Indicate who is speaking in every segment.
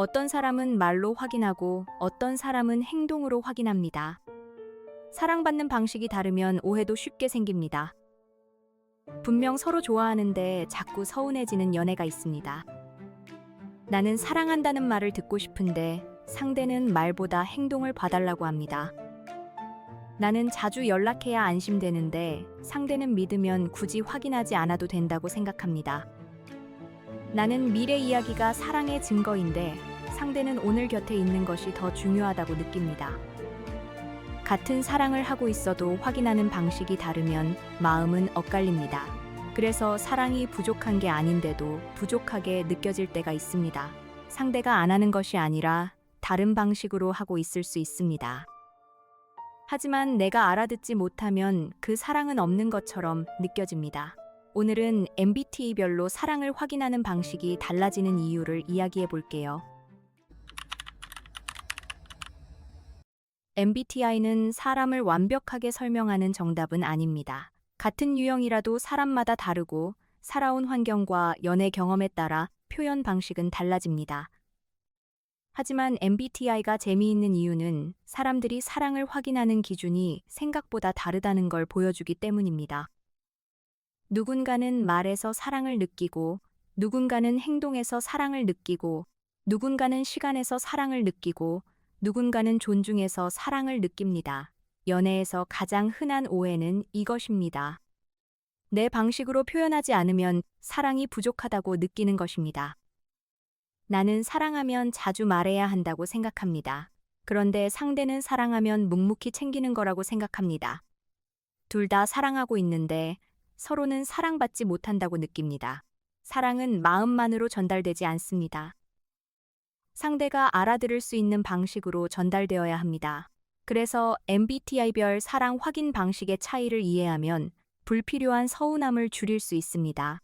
Speaker 1: 어떤 사람은 말로 확인하고 어떤 사람은 행동으로 확인합니다. 사랑받는 방식이 다르면 오해도 쉽게 생깁니다. 분명 서로 좋아하는데 자꾸 서운해지는 연애가 있습니다. 나는 사랑한다는 말을 듣고 싶은데 상대는 말보다 행동을 봐달라고 합니다. 나는 자주 연락해야 안심되는데 상대는 믿으면 굳이 확인하지 않아도 된다고 생각합니다. 나는 미래 이야기가 사랑의 증거인데 상대는 오늘 곁에 있는 것이 더 중요하다고 느낍니다. 같은 사랑을 하고 있어도 확인하는 방식이 다르면 마음은 엇갈립니다. 그래서 사랑이 부족한 게 아닌데도 부족하게 느껴질 때가 있습니다. 상대가 안 하는 것이 아니라 다른 방식으로 하고 있을 수 있습니다. 하지만 내가 알아듣지 못하면 그 사랑은 없는 것처럼 느껴집니다. 오늘은 MBTI별로 사랑을 확인하는 방식이 달라지는 이유를 이야기해 볼게요. MBTI는 사람을 완벽하게 설명하는 정답은 아닙니다. 같은 유형이라도 사람마다 다르고 살아온 환경과 연애 경험에 따라 표현 방식은 달라집니다. 하지만 MBTI가 재미있는 이유는 사람들이 사랑을 확인하는 기준이 생각보다 다르다는 걸 보여주기 때문입니다. 누군가는 말에서 사랑을 느끼고, 누군가는 행동에서 사랑을 느끼고, 누군가는 시간에서 사랑을 느끼고, 누군가는 존중에서 사랑을 느낍니다. 연애에서 가장 흔한 오해는 이것입니다. 내 방식으로 표현하지 않으면 사랑이 부족하다고 느끼는 것입니다. 나는 사랑하면 자주 말해야 한다고 생각합니다. 그런데 상대는 사랑하면 묵묵히 챙기는 거라고 생각합니다. 둘 다 사랑하고 있는데 서로는 사랑받지 못한다고 느낍니다. 사랑은 마음만으로 전달되지 않습니다. 상대가 알아들을 수 있는 방식으로 전달되어야 합니다. 그래서 MBTI별 사랑 확인 방식의 차이를 이해하면 불필요한 서운함을 줄일 수 있습니다.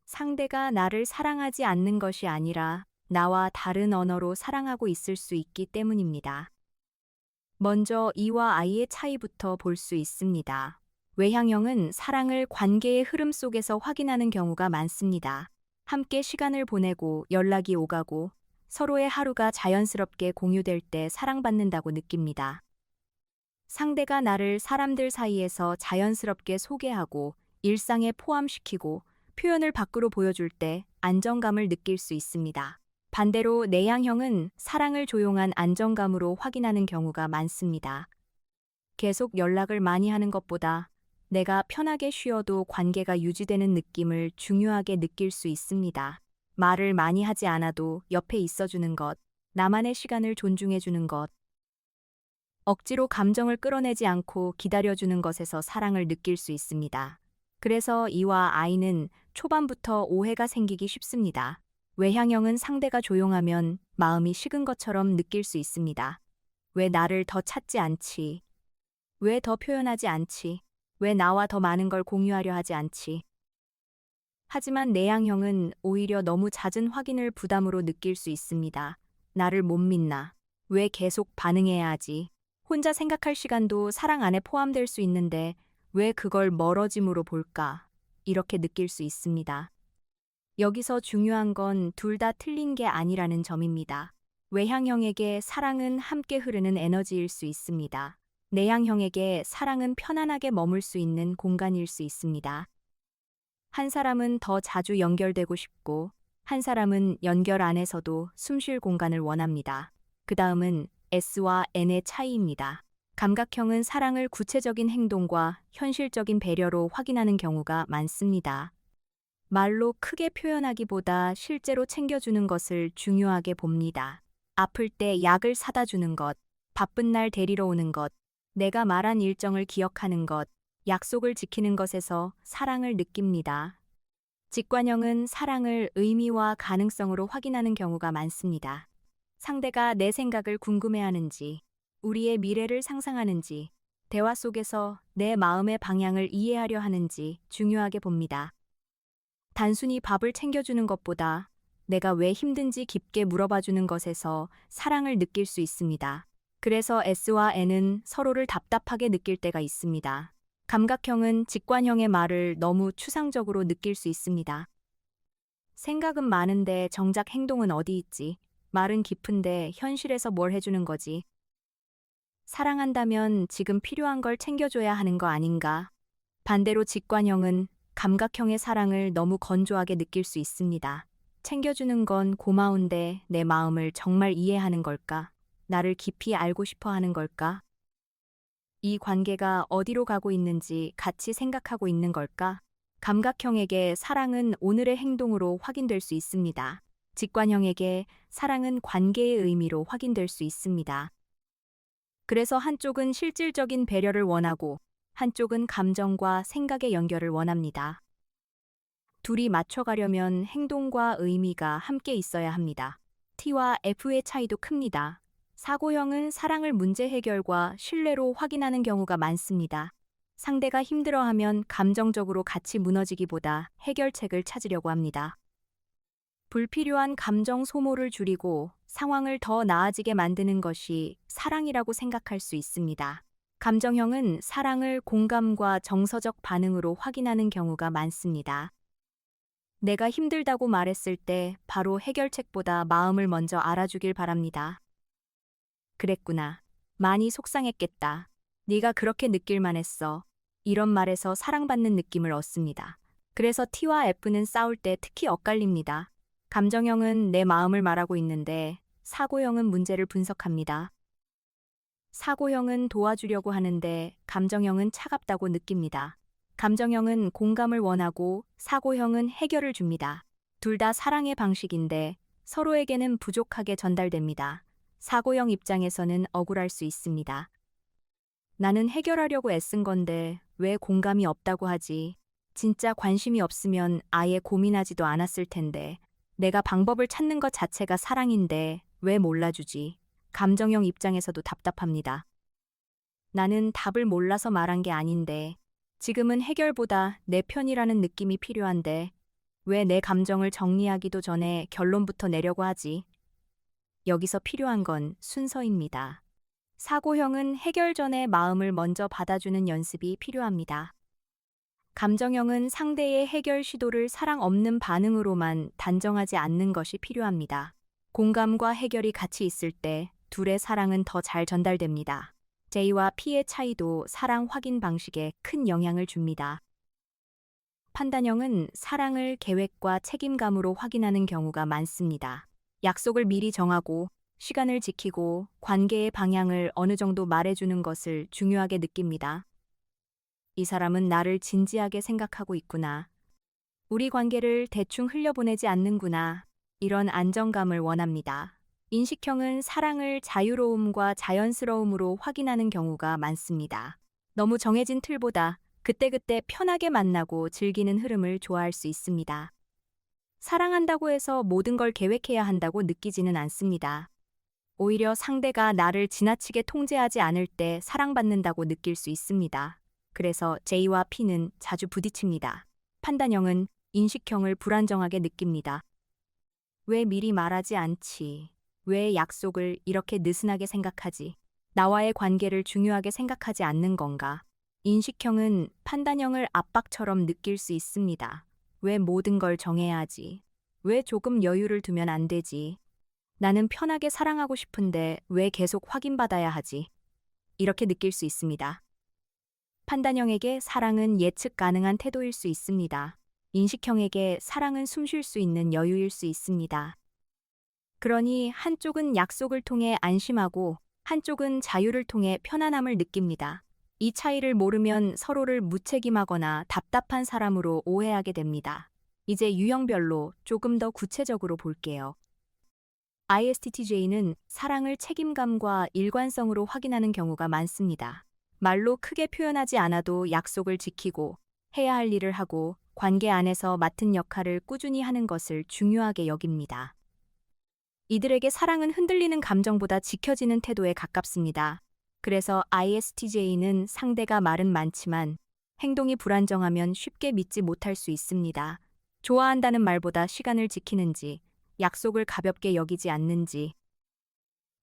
Speaker 1: 상대가 나를 사랑하지 않는 것이 아니라 나와 다른 언어로 사랑하고 있을 수 있기 때문입니다. 먼저 E와 I의 차이부터 볼 수 있습니다. 외향형은 사랑을 관계의 흐름 속에서 확인하는 경우가 많습니다. 함께 시간을 보내고 연락이 오가고 서로의 하루가 자연스럽게 공유될 때 사랑받는다고 느낍니다. 상대가 나를 사람들 사이에서 자연스럽게 소개하고 일상에 포함시키고 표현을 밖으로 보여줄 때 안정감을 느낄 수 있습니다. 반대로 내향형은 사랑을 조용한 안정감으로 확인하는 경우가 많습니다. 계속 연락을 많이 하는 것보다 내가 편하게 쉬어도 관계가 유지되는 느낌을 중요하게 느낄 수 있습니다. 말을 많이 하지 않아도 옆에 있어주는 것, 나만의 시간을 존중해주는 것, 억지로 감정을 끌어내지 않고 기다려주는 것에서 사랑을 느낄 수 있습니다. 그래서 E와 I는 초반부터 오해가 생기기 쉽습니다. 외향형은 상대가 조용하면 마음이 식은 것처럼 느낄 수 있습니다. 왜 나를 더 찾지 않지? 왜 더 표현하지 않지? 왜 나와 더 많은 걸 공유하려 하지 않지? 하지만 내향형은 오히려 너무 잦은 확인을 부담으로 느낄 수 있습니다. 나를 못 믿나? 왜 계속 반응해야 하지? 혼자 생각할 시간도 사랑 안에 포함될 수 있는데 왜 그걸 멀어짐으로 볼까? 이렇게 느낄 수 있습니다. 여기서 중요한 건 둘 다 틀린 게 아니라는 점입니다. 외향형에게 사랑은 함께 흐르는 에너지일 수 있습니다. 내향형에게 사랑은 편안하게 머물 수 있는 공간일 수 있습니다. 한 사람은 더 자주 연결되고 싶고, 한 사람은 연결 안에서도 숨쉴 공간을 원합니다. 그 다음은 S와 N의 차이입니다. 감각형은 사랑을 구체적인 행동과 현실적인 배려로 확인하는 경우가 많습니다. 말로 크게 표현하기보다 실제로 챙겨주는 것을 중요하게 봅니다. 아플 때 약을 사다 주는 것, 바쁜 날 데리러 오는 것, 내가 말한 일정을 기억하는 것, 약속을 지키는 것에서 사랑을 느낍니다. 직관형은 사랑을 의미와 가능성으로 확인하는 경우가 많습니다. 상대가 내 생각을 궁금해하는지, 우리의 미래를 상상하는지, 대화 속에서 내 마음의 방향을 이해하려 하는지 중요하게 봅니다. 단순히 밥을 챙겨주는 것보다 내가 왜 힘든지 깊게 물어봐주는 것에서 사랑을 느낄 수 있습니다. 그래서 S와 N은 서로를 답답하게 느낄 때가 있습니다. 감각형은 직관형의 말을 너무 추상적으로 느낄 수 있습니다. 생각은 많은데 정작 행동은 어디 있지? 말은 깊은데 현실에서 뭘 해주는 거지? 사랑한다면 지금 필요한 걸 챙겨줘야 하는 거 아닌가? 반대로 직관형은 감각형의 사랑을 너무 건조하게 느낄 수 있습니다. 챙겨주는 건 고마운데 내 마음을 정말 이해하는 걸까? 나를 깊이 알고 싶어 하는 걸까? 이 관계가 어디로 가고 있는지 같이 생각하고 있는 걸까? 감각형에게 사랑은 오늘의 행동으로 확인될 수 있습니다. 직관형에게 사랑은 관계의 의미로 확인될 수 있습니다. 그래서 한쪽은 실질적인 배려를 원하고 한쪽은 감정과 생각의 연결을 원합니다. 둘이 맞춰가려면 행동과 의미가 함께 있어야 합니다. T와 F의 차이도 큽니다. 사고형은 사랑을 문제 해결과 신뢰로 확인하는 경우가 많습니다. 상대가 힘들어하면 감정적으로 같이 무너지기보다 해결책을 찾으려고 합니다. 불필요한 감정 소모를 줄이고 상황을 더 나아지게 만드는 것이 사랑이라고 생각할 수 있습니다. 감정형은 사랑을 공감과 정서적 반응으로 확인하는 경우가 많습니다. 내가 힘들다고 말했을 때 바로 해결책보다 마음을 먼저 알아주길 바랍니다. 그랬구나. 많이 속상했겠다. 네가 그렇게 느낄만 했어. 이런 말에서 사랑받는 느낌을 얻습니다. 그래서 T와 F는 싸울 때 특히 엇갈립니다. 감정형은 내 마음을 말하고 있는데 사고형은 문제를 분석합니다. 사고형은 도와주려고 하는데 감정형은 차갑다고 느낍니다. 감정형은 공감을 원하고 사고형은 해결을 줍니다. 둘 다 사랑의 방식인데 서로에게는 부족하게 전달됩니다. 사고형 입장에서는 억울할 수 있습니다. 나는 해결하려고 애쓴 건데 왜 공감이 없다고 하지? 진짜 관심이 없으면 아예 고민하지도 않았을 텐데 내가 방법을 찾는 것 자체가 사랑인데 왜 몰라주지? 감정형 입장에서도 답답합니다. 나는 답을 몰라서 말한 게 아닌데 지금은 해결보다 내 편이라는 느낌이 필요한데 왜 내 감정을 정리하기도 전에 결론부터 내려고 하지? 여기서 필요한 건 순서입니다. 사고형은 해결 전에 마음을 먼저 받아주는 연습이 필요합니다. 감정형은 상대의 해결 시도를 사랑 없는 반응으로만 단정하지 않는 것이 필요합니다. 공감과 해결이 같이 있을 때 둘의 사랑은 더 잘 전달됩니다. J와 P의 차이도 사랑 확인 방식에 큰 영향을 줍니다. 판단형은 사랑을 계획과 책임감으로 확인하는 경우가 많습니다. 약속을 미리 정하고 시간을 지키고 관계의 방향을 어느 정도 말해주는 것을 중요하게 느낍니다. 이 사람은 나를 진지하게 생각하고 있구나. 우리 관계를 대충 흘려보내지 않는구나. 이런 안정감을 원합니다. 인식형은 사랑을 자유로움과 자연스러움으로 확인하는 경우가 많습니다. 너무 정해진 틀보다 그때그때 편하게 만나고 즐기는 흐름을 좋아할 수 있습니다. 사랑한다고 해서 모든 걸 계획해야 한다고 느끼지는 않습니다. 오히려 상대가 나를 지나치게 통제하지 않을 때 사랑받는다고 느낄 수 있습니다. 그래서 J와 P는 자주 부딪힙니다. 판단형은 인식형을 불안정하게 느낍니다. 왜 미리 말하지 않지? 왜 약속을 이렇게 느슨하게 생각하지? 나와의 관계를 중요하게 생각하지 않는 건가? 인식형은 판단형을 압박처럼 느낄 수 있습니다. 왜 모든 걸 정해야 하지? 왜 조금 여유를 두면 안 되지? 나는 편하게 사랑하고 싶은데 왜 계속 확인받아야 하지? 이렇게 느낄 수 있습니다. 판단형에게 사랑은 예측 가능한 태도일 수 있습니다. 인식형에게 사랑은 숨쉴 수 있는 여유일 수 있습니다. 그러니 한쪽은 약속을 통해 안심하고 한쪽은 자유를 통해 편안함을 느낍니다. 이 차이를 모르면 서로를 무책임하거나 답답한 사람으로 오해하게 됩니다. 이제 유형별로 조금 더 구체적으로 볼게요. ISTJ는 사랑을 책임감과 일관성으로 확인하는 경우가 많습니다. 말로 크게 표현하지 않아도 약속을 지키고 해야 할 일을 하고 관계 안에서 맡은 역할을 꾸준히 하는 것을 중요하게 여깁니다. 이들에게 사랑은 흔들리는 감정보다 지켜지는 태도에 가깝습니다. 그래서 ISTJ는 상대가 말은 많지만 행동이 불안정하면 쉽게 믿지 못할 수 있습니다. 좋아한다는 말보다 시간을 지키는지, 약속을 가볍게 여기지 않는지,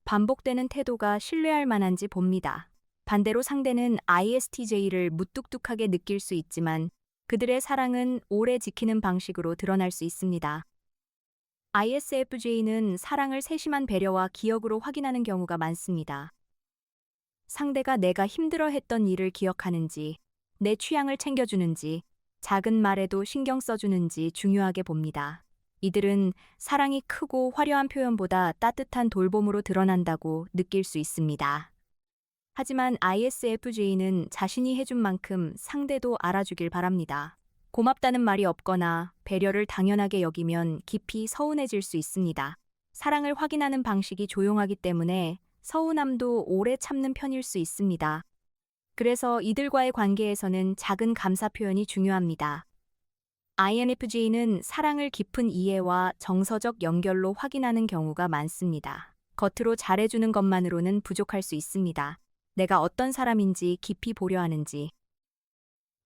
Speaker 1: 반복되는 태도가 신뢰할 만한지 봅니다. 반대로 상대는 ISTJ를 무뚝뚝하게 느낄 수 있지만 그들의 사랑은 오래 지키는 방식으로 드러날 수 있습니다. ISFJ는 사랑을 세심한 배려와 기억으로 확인하는 경우가 많습니다. 상대가 내가 힘들어했던 일을 기억하는지, 내 취향을 챙겨주는지, 작은 말에도 신경 써주는지 중요하게 봅니다. 이들은 사랑이 크고 화려한 표현보다 따뜻한 돌봄으로 드러난다고 느낄 수 있습니다. 하지만 ISFJ는 자신이 해준 만큼 상대도 알아주길 바랍니다. 고맙다는 말이 없거나 배려를 당연하게 여기면 깊이 서운해질 수 있습니다. 사랑을 확인하는 방식이 조용하기 때문에 서운함도 오래 참는 편일 수 있습니다. 그래서 이들과의 관계에서는 작은 감사 표현이 중요합니다. INFJ는 사랑을 깊은 이해와 정서적 연결로 확인하는 경우가 많습니다. 겉으로 잘해주는 것만으로는 부족할 수 있습니다. 내가 어떤 사람인지 깊이 보려 하는지,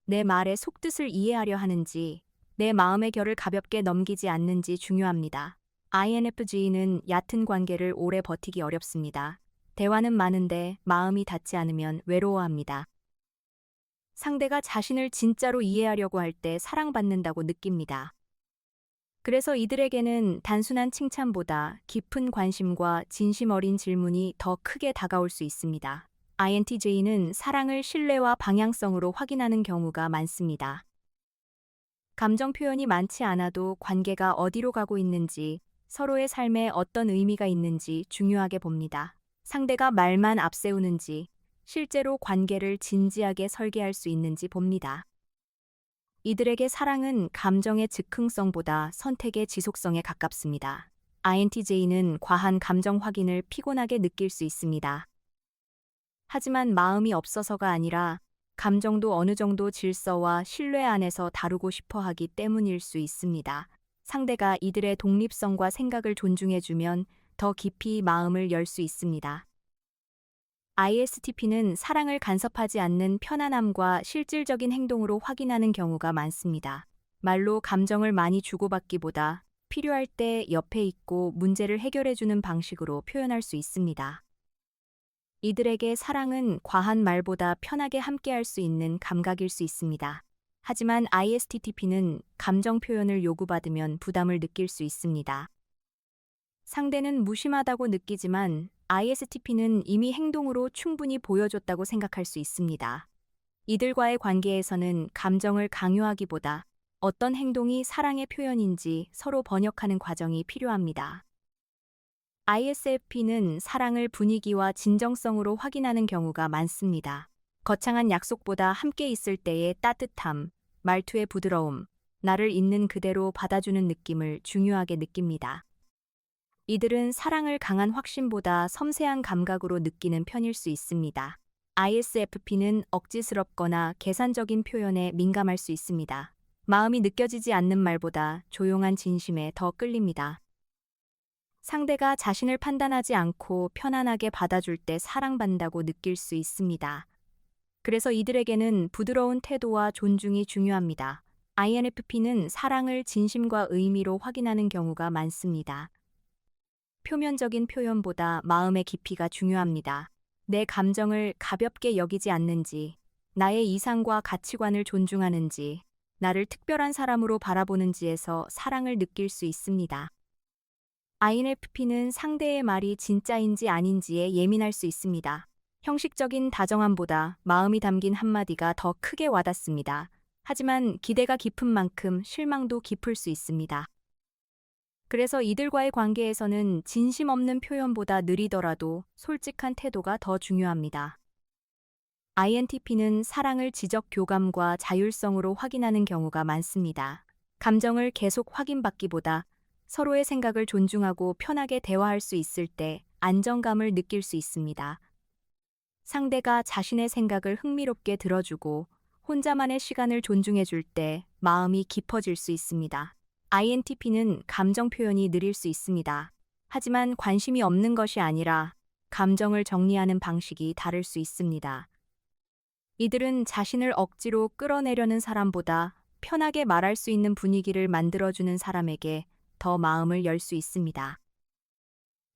Speaker 1: 내 말의 속뜻을 이해하려 하는지, 내 마음의 결을 가볍게 넘기지 않는지 중요합니다. INFJ는 얕은 관계를 오래 버티기 어렵습니다. 대화는 많은데 마음이 닿지 않으면 외로워합니다. 상대가 자신을 진짜로 이해하려고 할 때 사랑받는다고 느낍니다. 그래서 이들에게는 단순한 칭찬보다 깊은 관심과 진심 어린 질문이 더 크게 다가올 수 있습니다. INTJ는 사랑을 신뢰와 방향성으로 확인하는 경우가 많습니다. 감정 표현이 많지 않아도 관계가 어디로 가고 있는지, 서로의 삶에 어떤 의미가 있는지 중요하게 봅니다. 상대가 말만 앞세우는지, 실제로 관계를 진지하게 설계할 수 있는지 봅니다. 이들에게 사랑은 감정의 즉흥성보다 선택의 지속성에 가깝습니다. INTJ는 과한 감정 확인을 피곤하게 느낄 수 있습니다. 하지만 마음이 없어서가 아니라 감정도 어느 정도 질서와 신뢰 안에서 다루고 싶어 하기 때문일 수 있습니다. 상대가 이들의 독립성과 생각을 존중해주면 더 깊이 마음을 열 수 있습니다. ISTP는 사랑을 간섭하지 않는 편안함과 실질적인 행동으로 확인하는 경우가 많습니다. 말로 감정을 많이 주고받기보다 필요할 때 옆에 있고 문제를 해결해주는 방식으로 표현할 수 있습니다. 이들에게 사랑은 과한 말보다 편하게 함께할 수 있는 감각일 수 있습니다. 하지만 ISTP는 감정 표현을 요구받으면 부담을 느낄 수 있습니다. 상대는 무심하다고 느끼지만 ISTP는 이미 행동으로 충분히 보여줬다고 생각할 수 있습니다. 이들과의 관계에서는 감정을 강요하기보다 어떤 행동이 사랑의 표현인지 서로 번역하는 과정이 필요합니다. ISFP는 사랑을 분위기와 진정성으로 확인하는 경우가 많습니다. 거창한 약속보다 함께 있을 때의 따뜻함, 말투의 부드러움, 나를 있는 그대로 받아주는 느낌을 중요하게 느낍니다. 이들은 사랑을 강한 확신보다 섬세한 감각으로 느끼는 편일 수 있습니다. ISFP는 억지스럽거나 계산적인 표현에 민감할 수 있습니다. 마음이 느껴지지 않는 말보다 조용한 진심에 더 끌립니다. 상대가 자신을 판단하지 않고 편안하게 받아줄 때 사랑받는다고 느낄 수 있습니다. 그래서 이들에게는 부드러운 태도와 존중이 중요합니다. INFP는 사랑을 진심과 의미로 확인하는 경우가 많습니다. 표면적인 표현보다 마음의 깊이가 중요합니다. 내 감정을 가볍게 여기지 않는지, 나의 이상과 가치관을 존중하는지, 나를 특별한 사람으로 바라보는지에서 사랑을 느낄 수 있습니다. INFP는 상대의 말이 진짜인지 아닌지에 예민할 수 있습니다. 형식적인 다정함보다 마음이 담긴 한마디가 더 크게 와닿습니다. 하지만 기대가 깊은 만큼 실망도 깊을 수 있습니다. 그래서 이들과의 관계에서는 진심 없는 표현보다 느리더라도 솔직한 태도가 더 중요합니다. INTP는 사랑을 지적 교감과 자율성으로 확인하는 경우가 많습니다. 감정을 계속 확인받기보다 서로의 생각을 존중하고 편하게 대화할 수 있을 때 안정감을 느낄 수 있습니다. 상대가 자신의 생각을 흥미롭게 들어주고 혼자만의 시간을 존중해줄 때 마음이 깊어질 수 있습니다. INTP는 감정 표현이 느릴 수 있습니다. 하지만 관심이 없는 것이 아니라 감정을 정리하는 방식이 다를 수 있습니다. 이들은 자신을 억지로 끌어내려는 사람보다 편하게 말할 수 있는 분위기를 만들어주는 사람에게 더 마음을 열 수 있습니다.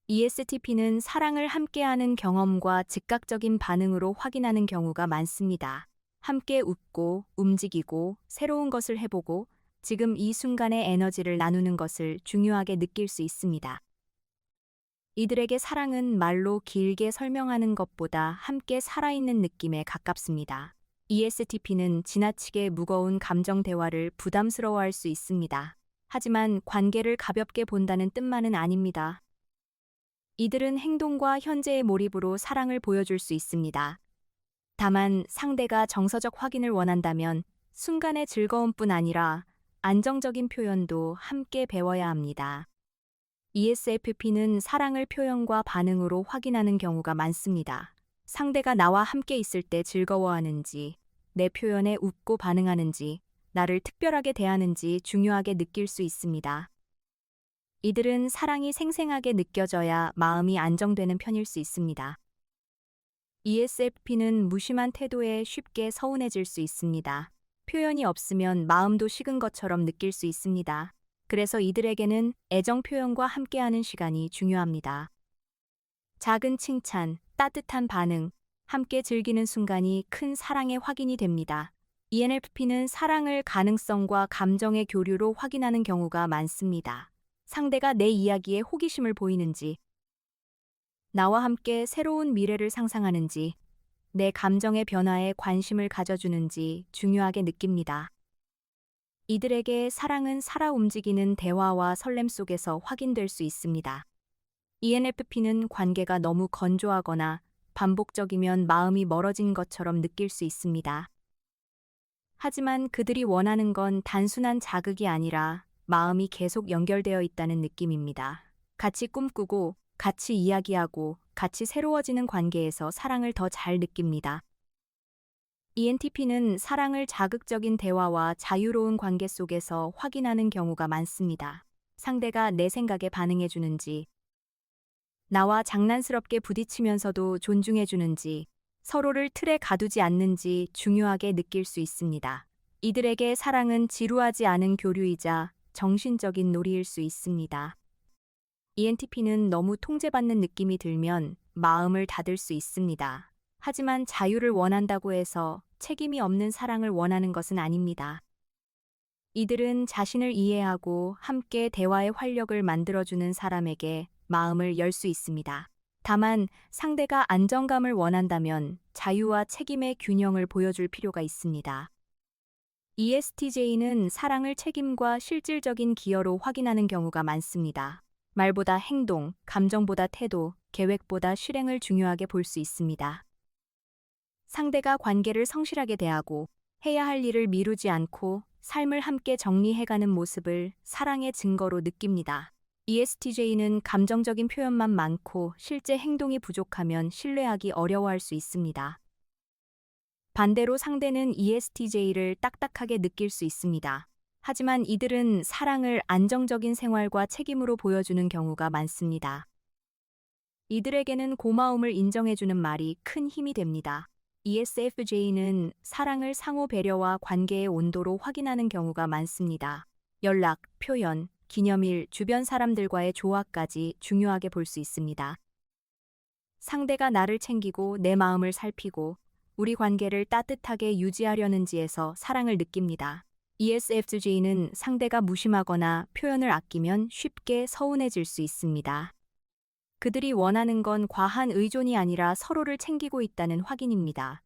Speaker 1: ESTP는 사랑을 함께하는 경험과 즉각적인 반응으로 확인하는 경우가 많습니다. 함께 웃고, 움직이고, 새로운 것을 해보고, 지금 이 순간의 에너지를 나누는 것을 중요하게 느낄 수 있습니다. 이들에게 사랑은 말로 길게 설명하는 것보다 함께 살아있는 느낌에 가깝습니다. ESTP는 지나치게 무거운 감정 대화를 부담스러워할 수 있습니다. 하지만 관계를 가볍게 본다는 뜻만은 아닙니다. 이들은 행동과 현재의 몰입으로 사랑을 보여줄 수 있습니다. 다만 상대가 정서적 확인을 원한다면 순간의 즐거움뿐 아니라 안정적인 표현도 함께 배워야 합니다. ESFP는 사랑을 표현과 반응으로 확인하는 경우가 많습니다. 상대가 나와 함께 있을 때 즐거워하는지, 내 표현에 웃고 반응하는지, 나를 특별하게 대하는지 중요하게 느낄 수 있습니다. 이들은 사랑이 생생하게 느껴져야 마음이 안정되는 편일 수 있습니다. ESFP는 무심한 태도에 쉽게 서운해질 수 있습니다. 표현이 없으면 마음도 식은 것처럼 느낄 수 있습니다. 그래서 이들에게는 애정 표현과 함께하는 시간이 중요합니다. 작은 칭찬, 따뜻한 반응, 함께 즐기는 순간이 큰 사랑의 확인이 됩니다. ENFP는 사랑을 가능성과 감정의 교류로 확인하는 경우가 많습니다. 상대가 내 이야기에 호기심을 보이는지, 나와 함께 새로운 미래를 상상하는지, 내 감정의 변화에 관심을 가져주는지 중요하게 느낍니다. 이들에게 사랑은 살아 움직이는 대화와 설렘 속에서 확인될 수 있습니다. ENFP는 관계가 너무 건조하거나 반복적이면 마음이 멀어진 것처럼 느낄 수 있습니다. 하지만 그들이 원하는 건 단순한 자극이 아니라 마음이 계속 연결되어 있다는 느낌입니다. 같이 꿈꾸고, 같이 이야기하고, 같이 새로워지는 관계에서 사랑을 더 잘 느낍니다. ENTP는 사랑을 자극적인 대화와 자유로운 관계 속에서 확인하는 경우가 많습니다. 상대가 내 생각에 반응해주는지, 나와 장난스럽게 부딪히면서도 존중해주는지, 서로를 틀에 가두지 않는지 중요하게 느낄 수 있습니다. 이들에게 사랑은 지루하지 않은 교류이자 정신적인 놀이일 수 있습니다. ENTP는 너무 통제받는 느낌이 들면 마음을 닫을 수 있습니다. 하지만 자유를 원한다고 해서 책임이 없는 사랑을 원하는 것은 아닙니다. 이들은 자신을 이해하고 함께 대화의 활력을 만들어주는 사람에게 마음을 열 수 있습니다. 다만 상대가 안정감을 원한다면 자유와 책임의 균형을 보여줄 필요가 있습니다. ESTJ는 사랑을 책임과 실질적인 기여로 확인하는 경우가 많습니다. 말보다 행동, 감정보다 태도, 계획보다 실행을 중요하게 볼 수 있습니다. 상대가 관계를 성실하게 대하고 해야 할 일을 미루지 않고 삶을 함께 정리해가는 모습을 사랑의 증거로 느낍니다. ESTJ는 감정적인 표현만 많고 실제 행동이 부족하면 신뢰하기 어려워할 수 있습니다. 반대로 상대는 ESTJ를 딱딱하게 느낄 수 있습니다. 하지만 이들은 사랑을 안정적인 생활과 책임으로 보여주는 경우가 많습니다. 이들에게는 고마움을 인정해주는 말이 큰 힘이 됩니다. ESFJ는 사랑을 상호 배려와 관계의 온도로 확인하는 경우가 많습니다. 연락, 표현, 기념일, 주변 사람들과의 조화까지 중요하게 볼 수 있습니다. 상대가 나를 챙기고 내 마음을 살피고 우리 관계를 따뜻하게 유지하려는지에서 사랑을 느낍니다. ESFJ는 상대가 무심하거나 표현을 아끼면 쉽게 서운해질 수 있습니다. 그들이 원하는 건 과한 의존이 아니라 서로를 챙기고 있다는 확인입니다.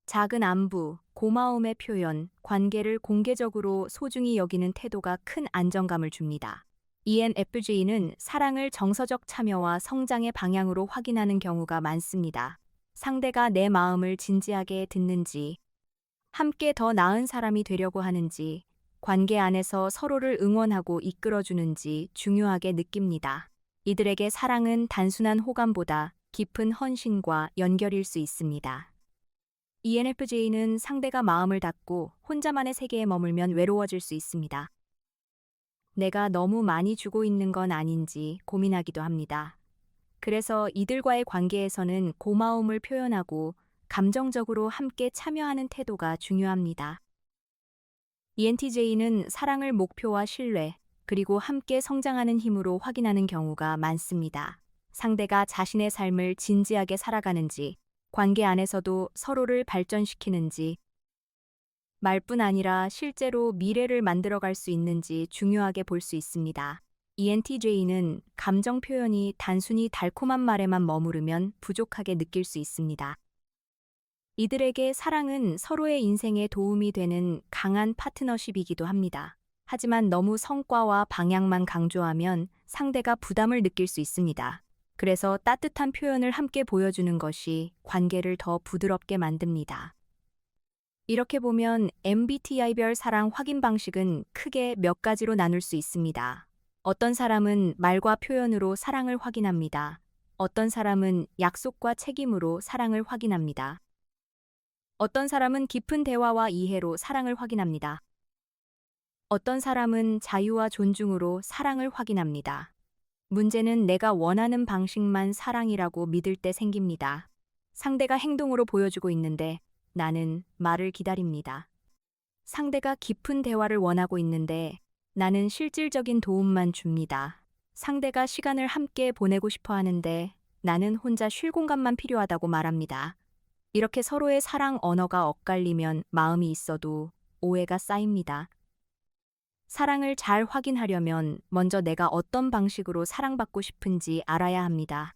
Speaker 1: 작은 안부, 고마움의 표현, 관계를 공개적으로 소중히 여기는 태도가 큰 안정감을 줍니다. ENFJ는 사랑을 정서적 참여와 성장의 방향으로 확인하는 경우가 많습니다. 상대가 내 마음을 진지하게 듣는지, 함께 더 나은 사람이 되려고 하는지, 관계 안에서 서로를 응원하고 이끌어주는지 중요하게 느낍니다. 이들에게 사랑은 단순한 호감보다 깊은 헌신과 연결일 수 있습니다. ENFJ는 상대가 마음을 닫고 혼자만의 세계에 머물면 외로워질 수 있습니다. 내가 너무 많이 주고 있는 건 아닌지 고민하기도 합니다. 그래서 이들과의 관계에서는 고마움을 표현하고 감정적으로 함께 참여하는 태도가 중요합니다. ENTJ는 사랑을 목표와 신뢰, 그리고 함께 성장하는 힘으로 확인하는 경우가 많습니다. 상대가 자신의 삶을 진지하게 살아가는지, 관계 안에서도 서로를 발전시키는지, 말뿐 아니라 실제로 미래를 만들어갈 수 있는지 중요하게 볼 수 있습니다. ENTJ는 감정 표현이 단순히 달콤한 말에만 머무르면 부족하게 느낄 수 있습니다. 이들에게 사랑은 서로의 인생에 도움이 되는 강한 파트너십이기도 합니다. 하지만 너무 성과와 방향만 강조하면 상대가 부담을 느낄 수 있습니다. 그래서 따뜻한 표현을 함께 보여주는 것이 관계를 더 부드럽게 만듭니다. 이렇게 보면 MBTI별 사랑 확인 방식은 크게 몇 가지로 나눌 수 있습니다. 어떤 사람은 말과 표현으로 사랑을 확인합니다. 어떤 사람은 약속과 책임으로 사랑을 확인합니다. 어떤 사람은 깊은 대화와 이해로 사랑을 확인합니다. 어떤 사람은 자유와 존중으로 사랑을 확인합니다. 문제는 내가 원하는 방식만 사랑이라고 믿을 때 생깁니다. 상대가 행동으로 보여주고 있는데 나는 말을 기다립니다. 상대가 깊은 대화를 원하고 있는데 나는 실질적인 도움만 줍니다. 상대가 시간을 함께 보내고 싶어 하는데 나는 혼자 쉴 공간만 필요하다고 말합니다. 이렇게 서로의 사랑 언어가 엇갈리면 마음이 있어도 오해가 쌓입니다. 사랑을 잘 확인하려면 먼저 내가 어떤 방식으로 사랑받고 싶은지 알아야 합니다.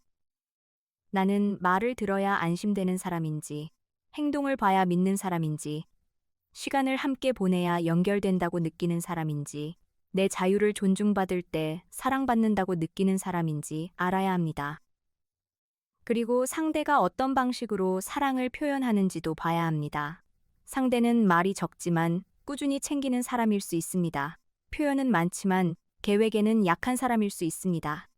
Speaker 1: 나는 말을 들어야 안심되는 사람인지, 행동을 봐야 믿는 사람인지, 시간을 함께 보내야 연결된다고 느끼는 사람인지, 내 자유를 존중받을 때 사랑받는다고 느끼는 사람인지 알아야 합니다. 그리고 상대가 어떤 방식으로 사랑을 표현하는지도 봐야 합니다. 상대는 말이 적지만 꾸준히 챙기는 사람일 수 있습니다. 표현은 많지만 계획에는 약한 사람일 수 있습니다.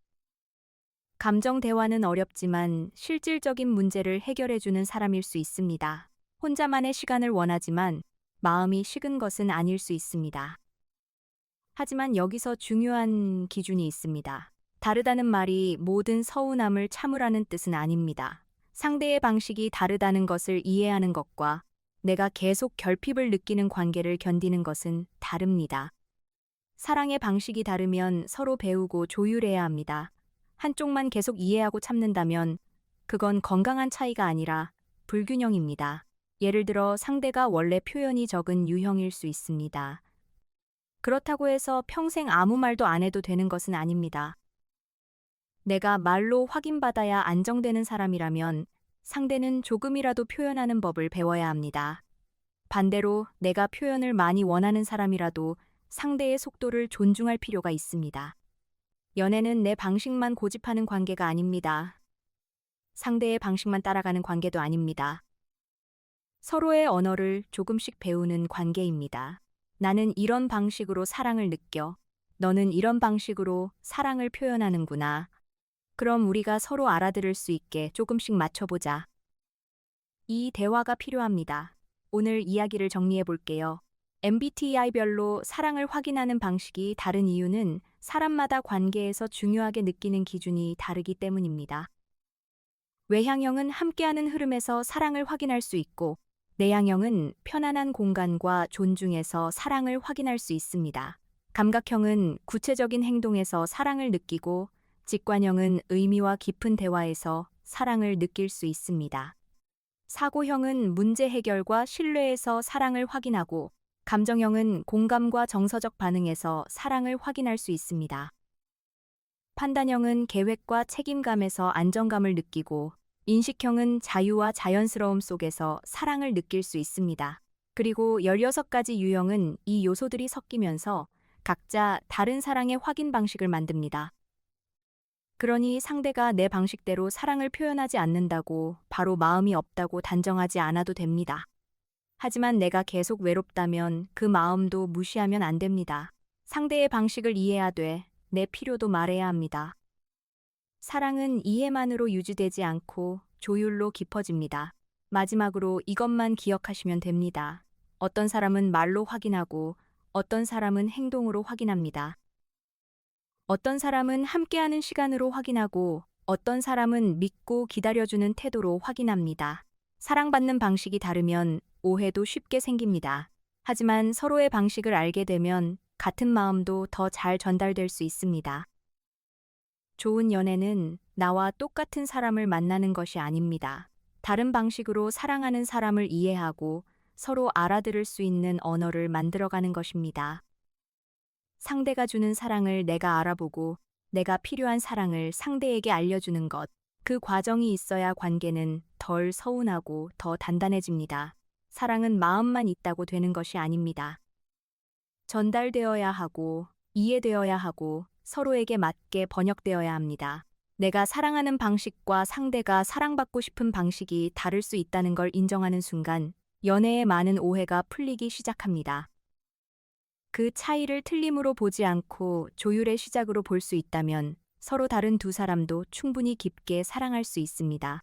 Speaker 1: 감정 대화는 어렵지만 실질적인 문제를 해결해주는 사람일 수 있습니다. 혼자만의 시간을 원하지만 마음이 식은 것은 아닐 수 있습니다. 하지만 여기서 중요한 기준이 있습니다. 다르다는 말이 모든 서운함을 참으라는 뜻은 아닙니다. 상대의 방식이 다르다는 것을 이해하는 것과 내가 계속 결핍을 느끼는 관계를 견디는 것은 다릅니다. 사랑의 방식이 다르면 서로 배우고 조율해야 합니다. 한쪽만 계속 이해하고 참는다면 그건 건강한 차이가 아니라 불균형입니다. 예를 들어 상대가 원래 표현이 적은 유형일 수 있습니다. 그렇다고 해서 평생 아무 말도 안 해도 되는 것은 아닙니다. 내가 말로 확인받아야 안정되는 사람이라면 상대는 조금이라도 표현하는 법을 배워야 합니다. 반대로 내가 표현을 많이 원하는 사람이라도 상대의 속도를 존중할 필요가 있습니다. 연애는 내 방식만 고집하는 관계가 아닙니다. 상대의 방식만 따라가는 관계도 아닙니다. 서로의 언어를 조금씩 배우는 관계입니다. 나는 이런 방식으로 사랑을 느껴. 너는 이런 방식으로 사랑을 표현하는구나. 그럼 우리가 서로 알아들을 수 있게 조금씩 맞춰보자. 이 대화가 필요합니다. 오늘 이야기를 정리해 볼게요. MBTI별로 사랑을 확인하는 방식이 다른 이유는 사람마다 관계에서 중요하게 느끼는 기준이 다르기 때문입니다. 외향형은 함께하는 흐름에서 사랑을 확인할 수 있고, 내향형은 편안한 공간과 존중에서 사랑을 확인할 수 있습니다. 감각형은 구체적인 행동에서 사랑을 느끼고, 직관형은 의미와 깊은 대화에서 사랑을 느낄 수 있습니다. 사고형은 문제 해결과 신뢰에서 사랑을 확인하고, 감정형은 공감과 정서적 반응에서 사랑을 확인할 수 있습니다. 판단형은 계획과 책임감에서 안정감을 느끼고, 인식형은 자유와 자연스러움 속에서 사랑을 느낄 수 있습니다. 그리고 16가지 유형은 이 요소들이 섞이면서 각자 다른 사랑의 확인 방식을 만듭니다. 그러니 상대가 내 방식대로 사랑을 표현하지 않는다고 바로 마음이 없다고 단정하지 않아도 됩니다. 하지만 내가 계속 외롭다면 그 마음도 무시하면 안 됩니다. 상대의 방식을 이해하되 내 필요도 말해야 합니다. 사랑은 이해만으로 유지되지 않고 조율로 깊어집니다. 마지막으로 이것만 기억하시면 됩니다. 어떤 사람은 말로 확인하고 어떤 사람은 행동으로 확인합니다. 어떤 사람은 함께하는 시간으로 확인하고 어떤 사람은 믿고 기다려주는 태도로 확인합니다. 사랑받는 방식이 다르면 오해도 쉽게 생깁니다. 하지만 서로의 방식을 알게 되면 같은 마음도 더 잘 전달될 수 있습니다. 좋은 연애는 나와 똑같은 사람을 만나는 것이 아닙니다. 다른 방식으로 사랑하는 사람을 이해하고 서로 알아들을 수 있는 언어를 만들어가는 것입니다. 상대가 주는 사랑을 내가 알아보고 내가 필요한 사랑을 상대에게 알려주는 것. 그 과정이 있어야 관계는 덜 서운하고 더 단단해집니다. 사랑은 마음만 있다고 되는 것이 아닙니다. 전달되어야 하고, 이해되어야 하고, 서로에게 맞게 번역되어야 합니다. 내가 사랑하는 방식과 상대가 사랑받고 싶은 방식이 다를 수 있다는 걸 인정하는 순간, 연애의 많은 오해가 풀리기 시작합니다. 그 차이를 틀림으로 보지 않고 조율의 시작으로 볼 수 있다면 서로 다른 두 사람도 충분히 깊게 사랑할 수 있습니다.